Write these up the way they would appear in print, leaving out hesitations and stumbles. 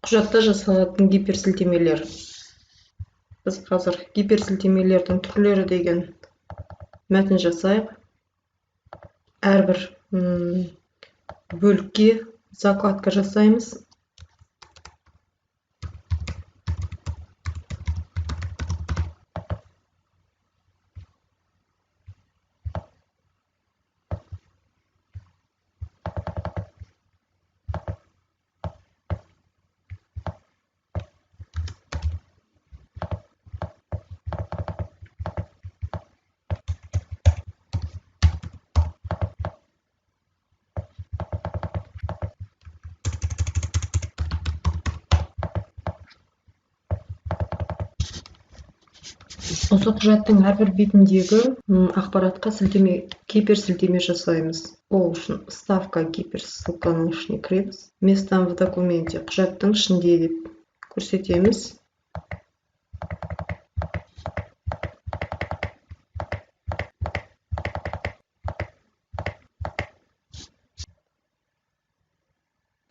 Құжатта жасалатын гиперсілтемелер. Біз қазір гиперсілтемелердің түрлері деген мәтін жасайық. Әрбір бөлікке закладка жасаймыз. Осы құжаттың әрбір бетіндегі ақпаратқа гиперсілтеме жасаймыз. Ол үшін вставка гиперссылканың ішіне кіреміз. Местом в документе құжаттың ішінде деп көрсетеміз.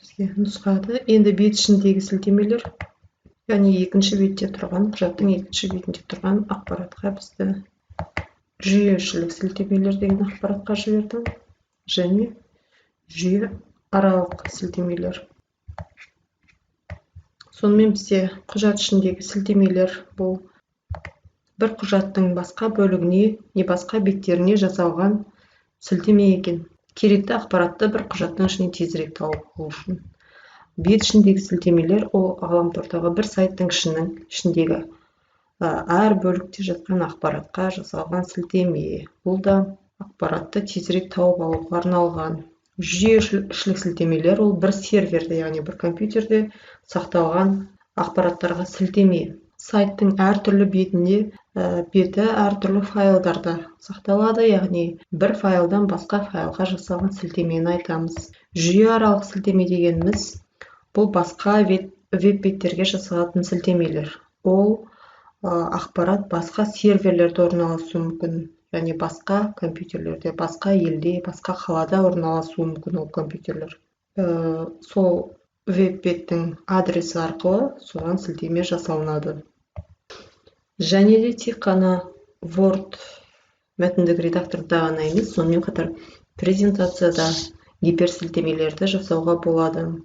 Бізге нұсқады. Енді бет ішіндегі сілтемелер, яғни екінші бетте тұрған, құжаттың екінші бетінде тұрған ақпаратқа бізді жүйешілік сілтемелер деген ақпаратқа жіберді, және жүйе аралық сілтемелер. Сонымен бізде құжат ішіндегі сілтемелер бұл бір құжаттың басқа бөлігіне не басқа беттеріне жасалған сілтеме екен. Керекті ақпаратты бір құжаттың ішінен тезірек тауып алу үшін. Бет ішіндегі сілтемелер ол ғаламтордағы бір сайттың ішіндегі әр бөлікте жатқан ақпаратқа жасалған сілтеме. Бұл да ақпаратты тезірек тауып алуға арналған. Жүйешілік сілтемелер ол бір серверде, яғни бір компьютерде сақталған ақпараттарға сілтеме. Сайттың әртүрлі беті әртүрлі файлдарда сақталады, яғни бір файлдан басқа файлға жасалған сілтемені айтамыз. Жүйе аралық сілтеме дегеніміз бұл басқа веб-беттерге жасалатын сілтемелер. Ол ақпарат басқа серверлерде орналасуы мүмкін, яғни басқа компьютерлерде, басқа елде, басқа қалада орналасуы мүмкін ол компьютерлер. Сол веб-беттің адресі арқылы соған сілтеме жасалынады. Және де тек қана Word мәтіндік редакторда ғана емес, сонымен қатар презентацияда гиперсілтемелерді жасауға болады.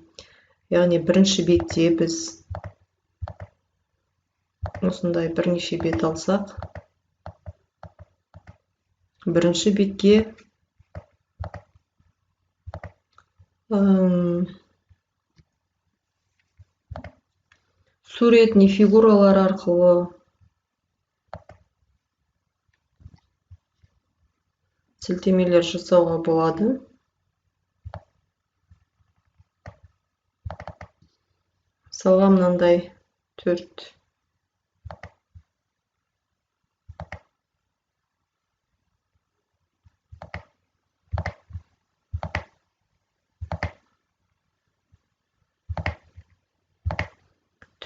Яғни бірінші бетте біз осындай бірнеше бет алсақ, бірінші бетке сурет не фигуралар арқылы сілтемелер жасауға болады. Мысалға мынандай 4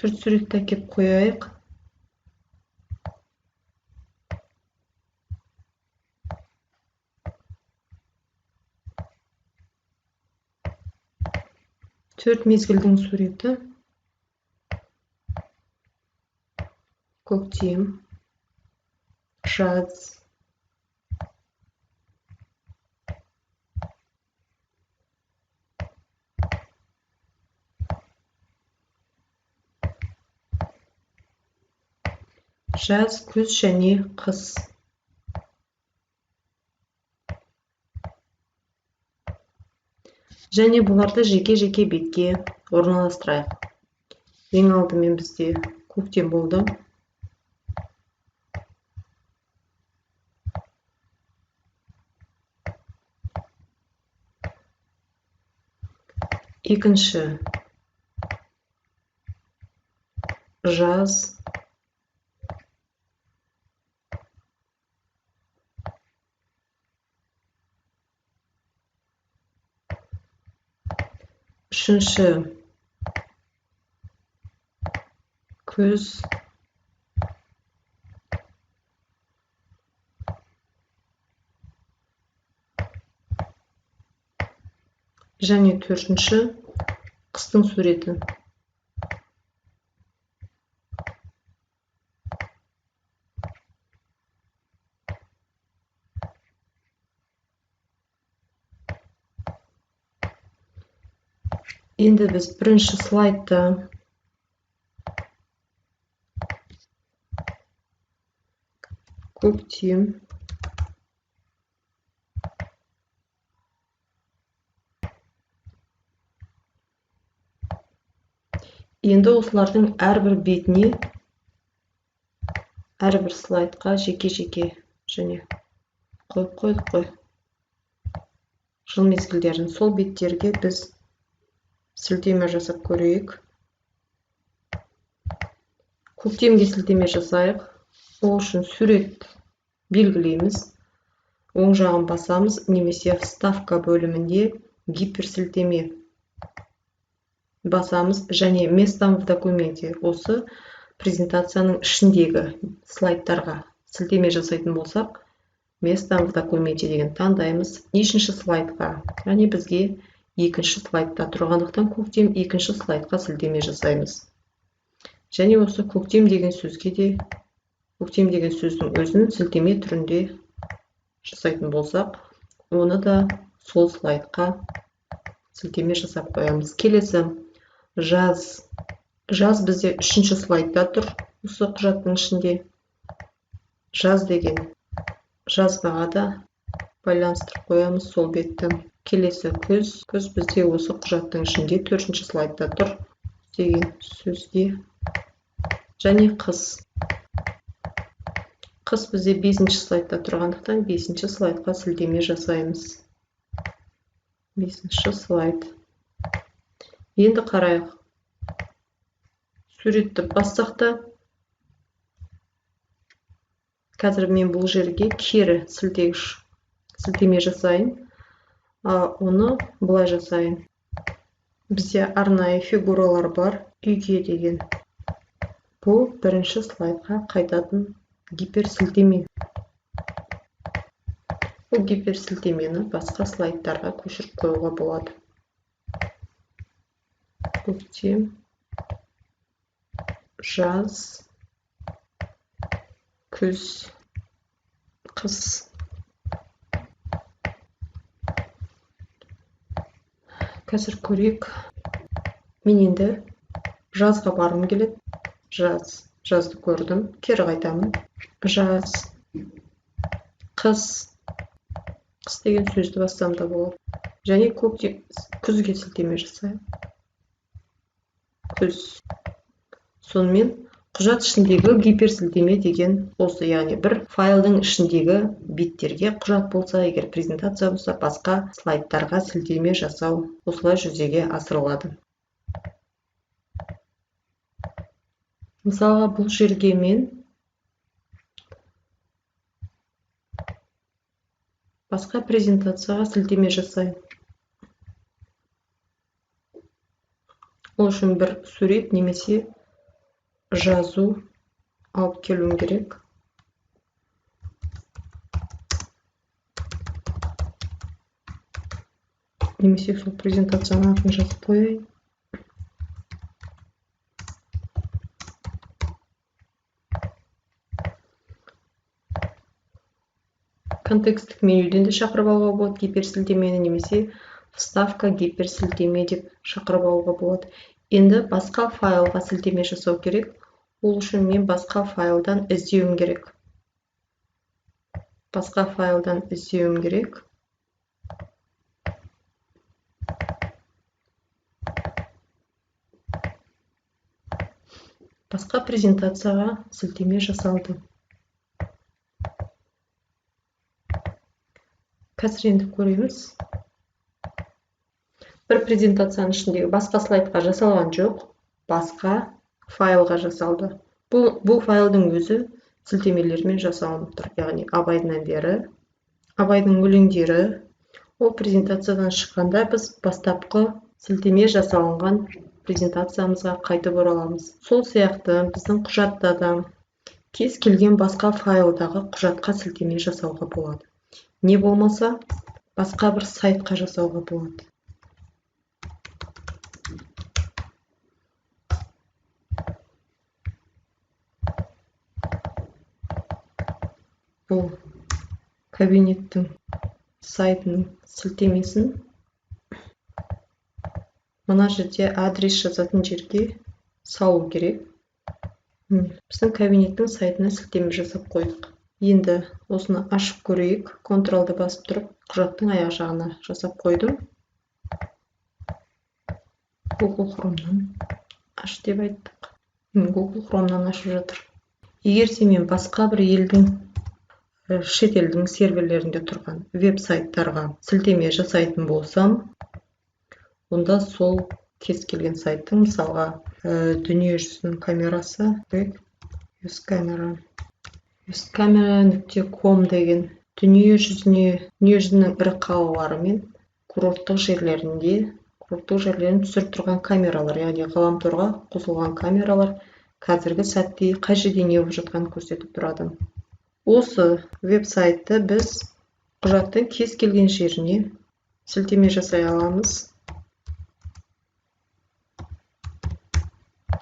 суретті әкеп қояйық. Төрт мезгілдің суреті. Көктем, жаз, күз және қыс. Және бұларды жеке-жеке бетке орналастырайық. Ең алдымен бізде көктем болды. Екінші жаз. Үшінші күз. Және төртінші қыстың суреті. Енді біз бірінші слайдта көктем енді осылардың әрбір бетіне, әрбір слайдқа жеке-жеке және қойып қойдық қой. Жыл мезгілдерін сол беттерге біз сілтеме жасап көрейік. Көктемге сілтеме жасайық. Ол үшін сурет белгілейміз. Оң жағын басамыз, немесе вставка бөлімінде гиперсілтеме басамыз және местом в документе. Осы презентацияның ішіндегі слайдтарға сілтеме жасайтын болсақ, местом в документе деген таңдаймыз. Екінші слайдқа, яғни бізге екінші слайдта тұрғандықтан көктем екінші слайдқа сілтеме жасаймыз. Және осы көктем деген сөзге де, көктем деген сөздің өзін сілтеме түрінде жасайтын болсақ, оны да сол слайдқа сілтеме жасап қоямыз. Келесі жаз. Жаз бізде үшінші слайдта тұр. Осы құжаттың ішінде жаз деген жазбаға да байланыстырып қоямыз сол бетті. Келесі күз. Күз бізде осы құжаттың ішінде төртінші слайдта тұр деген сөзге. Және қыс. Қыс бізде бесінші слайдта тұрғандықтан бесінші слайдқа сілтеме жасаймыз. Бесінші слайд. Енді қарайық. Суретті бассақ та, қазір мен бұл жерге кері сілтеме жасайын. Оны былай жасайын. Бізде арнайы фигуралар бар. Үйге деген. Бұл бірінші слайдқа қайтатын гиперсілтеме. Бұл гиперсілтемені басқа слайдтарға көшіріп қоюға болады. Көктем, жаз, күз, қыс. Қазір көрейік. Мен енді жазға барғым келеді. Жазды көрдім. Кері қайтамын. Жаз, қыс. Қыс деген сөзді бассам да болады. Және күзге сілтеме жасайық. Күз. Сонымен құжат ішіндегі гиперсілтеме деген осы, яғни бір файлдың ішіндегі беттерге құжат болса, егер презентация болса, басқа слайдтарға сілтеме жасау осылай жүзеге асырылады. Мысалға, бұл жерге мен басқа презентацияға сілтеме жасайын. Ол үшін бір сурет немесе жазу алып келуім керек. Немесе сол презентацияның атын жазып қояйын. Контексттік менюден де шақырып алуға болады гиперсілтемені, немесе вставка гиперсілтеме деп шақырып алуға болады. Енді басқа файлға сілтеме жасау керек. Ол үшін мен басқа файлдан іздеуім керек. Басқа файлдан іздеуім керек. Басқа презентацияға сілтеме жасалды. Қазір енді көреміз. Бір презентацияның ішіндегі басқа слайдқа жасалған жоқ, басқа файлға жасалды. Бұл файлдың өзі сілтемелермен жасалынып тұр. Яғни Абайдың әндері, Абайдың өлеңдері. Ол презентациядан шыққанда біз бастапқы сілтеме жасалынған презентациямызға қайтып ораламыз. Сол сияқты біздің құжатта да кез келген басқа файлдағы құжатқа сілтеме жасауға болады. Не болмаса, басқа бір сайтқа жасауға болады. Бұл кабинеттің сайтының сілтемесін мына жерде адрес жазатын жерге салу керек. Біздің кабинеттің сайтына сілтеме жасап қойдық. Енді осыны ашып көрейік. Ctrl-ды басып тұрып, құжаттың аяқ жағына жасап қойдым. Google Chrome'нан аш деп айттық. Google Chrome'нан ашып жатыр. Егерде мен басқа бір елдің, шет елдің серверлерінде тұрған веб-сайттарға сілтеме жасайтын болсам, онда сол кез келген сайттың, мысалға, дүниежүзінің камерасы, usecamera.com деген дүниежүзінің ірі қалалары мен курорттық жерлерін түсіріп тұрған камералар, яғни ғаламторға қосылған камералар қазіргі сәтте қай жерде не болып жатқанын көрсетіп тұрады. Осы веб-сайтты біз құжаттың кез келген жеріне сілтеме жасай аламыз.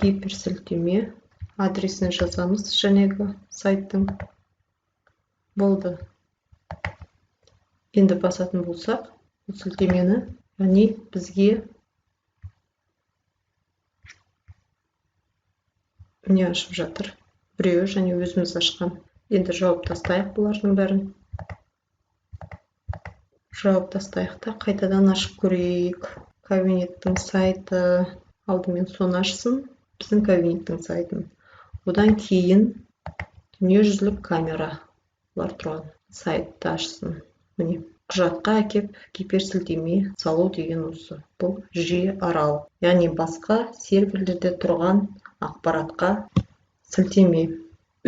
Гиперсілтеме адресін жазамыз жаңағы сайттың. Болды. Енді басатын болсақ, бұл сілтемені, яғни бізге не ашып жатыр? Біреуі және өзіміз ашқан. Енді жауып тастайық бұлардың бәрін. Жауып тастайық та қайтадан ашып көрейік. Кабинеттің сайты алдымен соны ашсын. Біздің кабинеттің сайтын. Одан кейін дүниежүзілік камералар тұрған сайтты ашсын. Міне, құжатқа әкеп гиперсілтеме салу деген осы. Бұл жүйе арал. Яғни басқа серверлерде тұрған ақпаратқа сілтеме.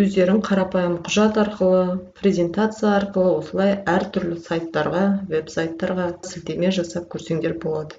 Өздерің қарапайым құжат арқылы, презентация арқылы осылай әртүрлі сайттарға, веб-сайттарға сілтеме жасап көрсеңдер болады.